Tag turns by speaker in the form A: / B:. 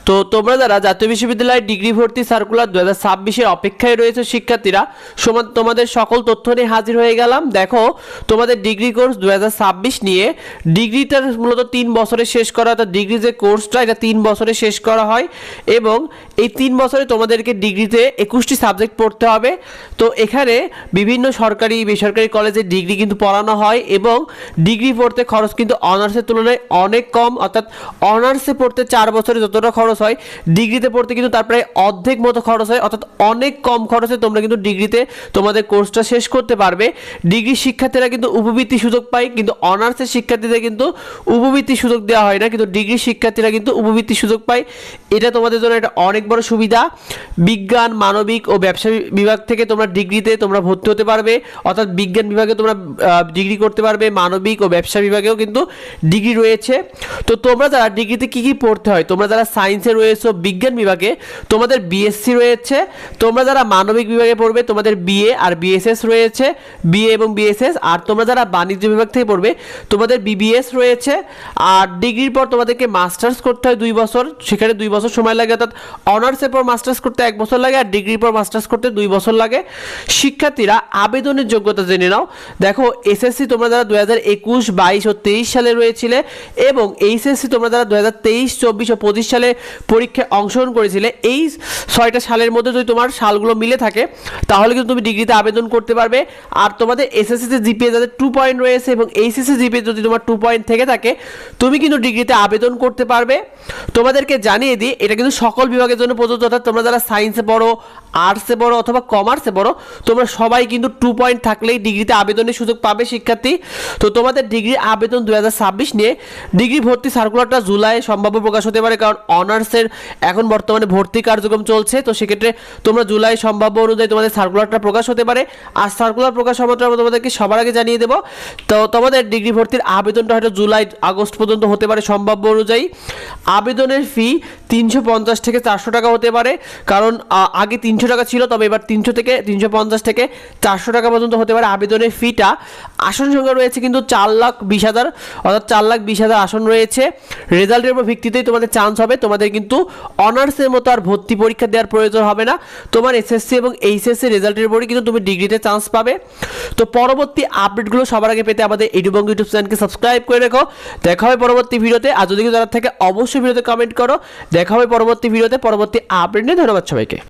A: তো তোমরা যারা জাতীয় বিশ্ববিদ্যালয়ের ডিগ্রি ভর্তি সার্কুলার 2026-এর অপেক্ষায় রয়েছে শিক্ষার্থীরা, সমান তোমাদের সকল তথ্য নিয়ে হাজির হয়ে গেলাম। দেখো তোমাদের ডিগ্রি কোর্স 2026 নিয়ে, ডিগ্রিটা মূলত 3 বছরে শেষ করা, অর্থাৎ ডিগ্রি যে কোর্সটা এটা 3 বছরে শেষ করা হয় এবং এই 3 বছরে তোমাদেরকে ডিগ্রিতে 21টি সাবজেক্ট পড়তে হবে। তো এখানে বিভিন্ন সরকারি বেসরকারি কলেজে ডিগ্রি কিন্তু পড়ানো হয় এবং ডিগ্রি পড়তে খরচ কিন্তু অনার্সের তুলনায় অনেক কম, অর্থাৎ অনার্সে পড়তে 4 বছরে যতটা খরচ হয় ডিগ্রিতে পড়তে কিন্তু তার প্রায় অর্ধেক মতো খরচ হয়, অর্থাৎ অনেক কম খরচে তোমরা কিন্তু ডিগ্রিতে তোমাদের কোর্সটা শেষ করতে পারবে। ডিগ্রি শিক্ষার্থীরা কিন্তু উপবৃত্তি সুযোগ পায়, কিন্তু অনার্সের শিক্ষার্থীদের কিন্তু উপবৃত্তি সুযোগ দেওয়া হয় না, কিন্তু ডিগ্রি শিক্ষার্থীরা কিন্তু উপবৃত্তি সুযোগ পায়। এটা তোমাদের জন্য একটা অনেক বড় সুবিধা। বিজ্ঞান, মানবিক ও ব্যবসা বিভাগ থেকে তোমরা ডিগ্রিতে তোমরা ভর্তি হতে পারবে, অর্থাৎ বিজ্ঞান বিভাগে তোমরা ডিগ্রি করতে পারবে, মানবিক ও ব্যবসা বিভাগেও কিন্তু ডিগ্রি রয়েছে। তো তোমরা যারা ডিগ্রিতে কী কী পড়তে হয়, তোমরা যারা সায়েন্সে রয়েছে বিজ্ঞান বিভাগে তোমাদের বিএসসি রয়েছে, তোমরা যারা মানবিক বিভাগে পড়বে তোমাদের বিএ আর বিএসএস রয়েছে, বিএ এবং বিএসএস। আর তোমরা যারা বাণিজ্য বিভাগ থেকে পড়বে তোমাদের বিবিএস রয়েছে। আর ডিগ্রির পর তোমাদেরকে মাস্টার্স করতে হয় 2 বছর, সেখানে 2 বছর সময় লাগে, অর্থাৎ অনার্সের পর মাস্টার্স করতে 1 বছর লাগে আর ডিগ্রির পর মাস্টার্স করতে 2 বছর লাগে। শিক্ষার্থীরা আবেদনের যোগ্যতা জেনে নাও। দেখো এসএসসি তোমরা যারা 2021, 22 ও 23 সালে রয়েছিলে এবং এইচএসসি তোমরা যারা 2023, 24 ও 25 সালে পরীক্ষায় অংশগ্রহণ করেছিলে, এই 6টা সালের মধ্যে যদি তোমার সালগুলো মিলে থাকে তাহলে কিন্তু তুমি ডিগ্রিতে আবেদন করতে পারবে। আর তোমাদের এসএসসিতে জিপিএ যাদের 2 পয়েন্ট রয়েছে এবং এইচএসসি জিপিএ যদি তোমার 2 পয়েন্ট থেকে থাকে তুমি কিন্তু ডিগ্রিতে আবেদন করতে পারবে। তোমাদেরকে জানিয়ে দিই এটা কিন্তু সকল বিভাগের জন্য প্রযোজ্য, অর্থাৎ তোমরা যারা সায়েন্সে পড়ো, আর্টসে পড়ো অথবা কমার্সে পড়ো তোমরা সবাই কিন্তু 2 পয়েন্ট থাকলেই ডিগ্রিতে আবেদনের সুযোগ পাবে শিক্ষার্থী। তো তোমাদের ডিগ্রি আবেদন 2026 নিয়ে ডিগ্রি ভর্তি সার্কুলারটা জুলাই সম্ভাব্য প্রকাশ হতে পারে, কারণ অনার্সের এখন বর্তমানে ভর্তি কার্যক্রম চলছে। তো সেক্ষেত্রে তোমরা জুলাই সম্ভাব্য অনুযায়ী তোমাদের সার্কুলারটা প্রকাশ হতে পারে। আর সার্কুলার প্রকাশ হওয়ার আমরা তোমাদেরকে সবার আগে জানিয়ে দেবো। তো তোমাদের ডিগ্রি ভর্তির আবেদনটা হয়তো জুলাই আগস্ট পর্যন্ত হতে পারে সম্ভাব্য অনুযায়ী। আবেদনের ফি 350 থেকে 400 টাকা হতে পারে, কারণ আগে 300 টাকা ছিল, তবে এবার 350 থেকে 400 টাকা পর্যন্ত হতে পারে আবেদনের ফিটা। আসন সংখ্যা রয়েছে কিন্তু 4,20,000, অর্থাৎ 4,20,000 আসন রয়েছে। রেজাল্টের উপর ভিত্তিতেই তোমাদের চান্স হবে। তোমাদের কিন্তু অনার্সের মতো আর ভর্তি পরীক্ষা দেওয়ার প্রয়োজন হবে না, তোমার এসএসসি এবং এইচএসসি রেজাল্টের উপরই কিন্তু তুমি ডিগ্রিতে চান্স পাবে। তো পরবর্তী আপডেটগুলো সবার আগে পেতে আমাদের এডুবঙ্গ ইউটিউব চ্যানেলকে সাবস্ক্রাইব করে রেখো। দেখা হবে পরবর্তী ভিডিওতে। আর যদি জানার থাকে অবশ্যই ভিডিওতে কমেন্ট করো। দেখা হবে পরবর্তী ভিডিওতে পরবর্তী আপডেট নিয়ে। ধন্যবাদ সবাইকে।